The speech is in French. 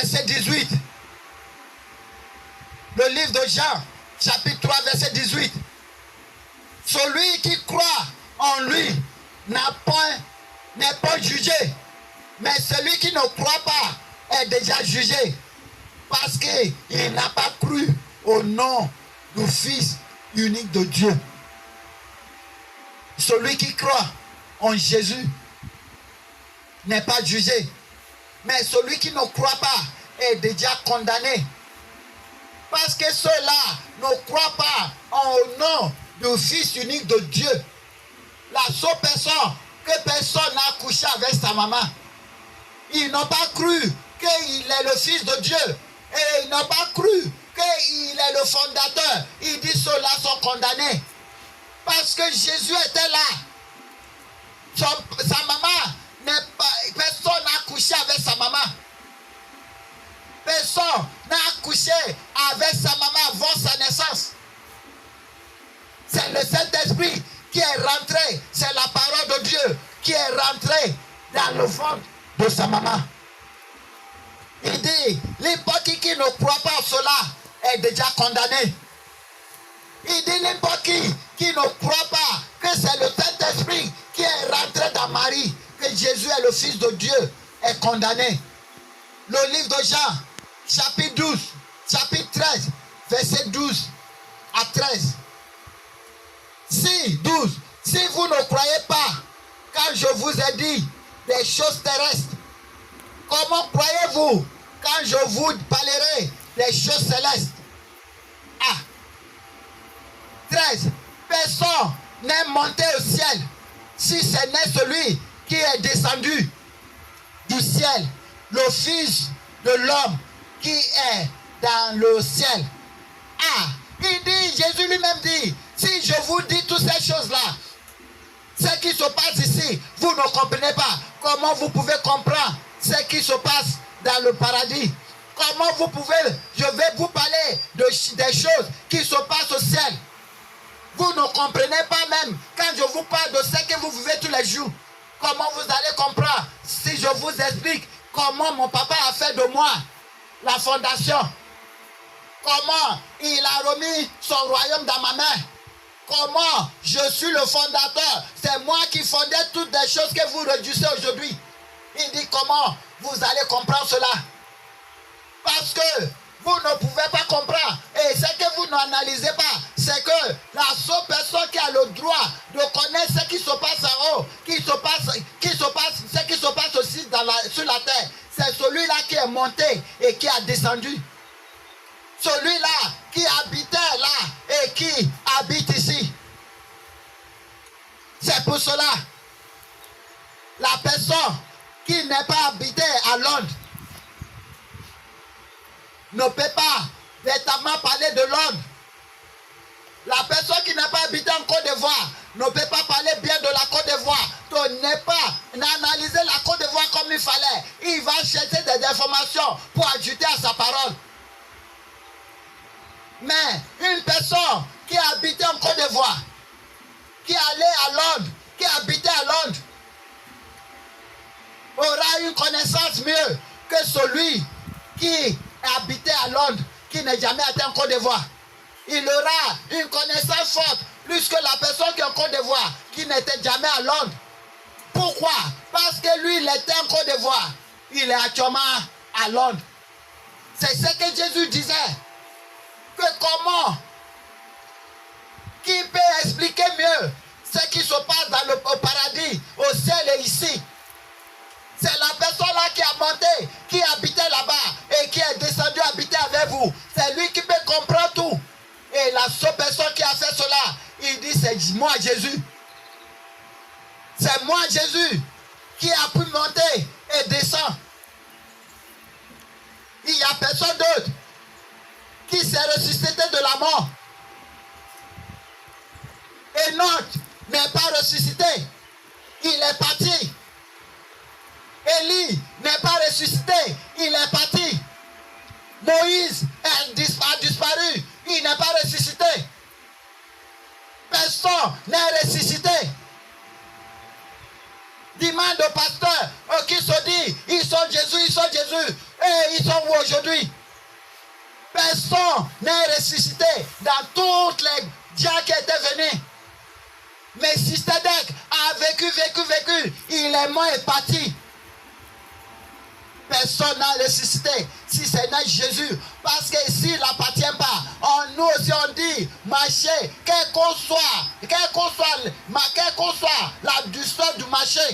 verset 18. Le livre de Jean, chapitre 3, verset 18. Celui qui croit en lui n'est pas jugé. Mais celui qui ne croit pas est déjà jugé. Parce qu'il n'a pas cru au nom du Fils unique de Dieu. Celui qui croit en Jésus n'est pas jugé. Mais celui qui ne croit pas est déjà condamné. Parce que ceux-là ne croient pas au nom du Fils unique de Dieu. La seule personne que personne n'a couché avec sa maman. Ils n'ont pas cru qu'il est le Fils de Dieu. Et ils n'ont pas cru qu'il est le fondateur. Ils disent ceux-là sont condamnés. Parce que Jésus était là. Sa maman, personne n'a couché avec sa maman. Personne n'a couché avec sa maman avant sa naissance. C'est le Saint-Esprit qui est rentré. C'est la parole de Dieu qui est rentrée dans le ventre de sa maman. Il dit, n'importe qui ne croit pas en cela est déjà condamné. Il dit, n'importe qui ne croit pas que c'est le Saint-Esprit qui est rentré dans Marie, que Jésus est le Fils de Dieu, est condamné. Le livre de Jean, chapitre 12, chapitre 13, verset 12 à 13. Si vous ne croyez pas quand je vous ai dit des choses terrestres, comment croyez-vous quand je vous parlerai des choses célestes? 13. Personne n'est monté au ciel si ce n'est celui qui est descendu du ciel, le Fils de l'homme qui est dans le ciel. Il dit, Jésus lui-même dit, si je vous dis toutes ces choses-là, ce qui se passe ici, vous ne comprenez pas. Comment vous pouvez comprendre ce qui se passe dans le paradis? Comment vous pouvez, je vais vous parler des choses qui se passent au ciel. Vous ne comprenez pas même quand je vous parle de ce que vous vivez tous les jours. Comment vous allez comprendre si je vous explique comment mon papa a fait de moi la fondation? Comment il a remis son royaume dans ma main? Comment je suis le fondateur? C'est moi qui fondais toutes les choses que vous réduisez aujourd'hui. Il dit comment vous allez comprendre cela? Parce que vous ne pouvez pas comprendre. Et ce que vous n'analysez pas, c'est que la seule personne qui a le droit de connaître ce qui se passe en haut, ce qui se passe aussi sur la terre, c'est celui-là qui est monté et qui a descendu. Celui-là qui habitait là et qui habite ici. C'est pour cela, la personne qui n'est pas habitée à Londres ne peut pas véritablement parler de Londres. La personne qui n'est pas habitée en Côte d'Ivoire ne peut pas parler bien de la Côte d'Ivoire. Donc n'est pas analyser la Côte d'Ivoire comme il fallait. Il va chercher des informations pour ajouter à sa parole. Mais une personne qui a habité en Côte d'Ivoire, qui est allée à Londres, qui a habité à Londres, aura une connaissance mieux que celui qui a habité à Londres, qui n'est jamais été en Côte d'Ivoire. Il aura une connaissance forte, plus que la personne qui est en Côte d'Ivoire, qui n'était jamais à Londres. Pourquoi? Parce que lui, il était en Côte d'Ivoire. Il est actuellement à Londres. C'est ce que Jésus disait. Que comment? Qui peut expliquer mieux ce qui se passe au paradis, au ciel et ici? C'est la personne là qui a monté, qui habitait là-bas et qui est descendu habiter avec vous. C'est lui qui peut comprendre tout. Et la seule personne qui a fait cela, il dit c'est moi Jésus. C'est moi Jésus qui a pu monter et descendre. Il n'y a personne d'autre qui s'est ressuscité de la mort. Enoch n'est pas ressuscité. Il est parti. Élie n'est pas ressuscité. Il est parti. Moïse a disparu. Il n'est pas ressuscité. Personne n'est ressuscité. demande au pasteur qui se dit, ils sont Jésus. Et ils sont où aujourd'hui? Personne n'est ressuscité dans toutes les dieux qui étaient venus. Mais Melchisedec a vécu. Il est mort et parti. Personne n'a ressuscité si ce n'est Jésus. Parce que s'il n'appartient pas, nous aussi on dit, marcher, quel qu'on soit la douceur du marché.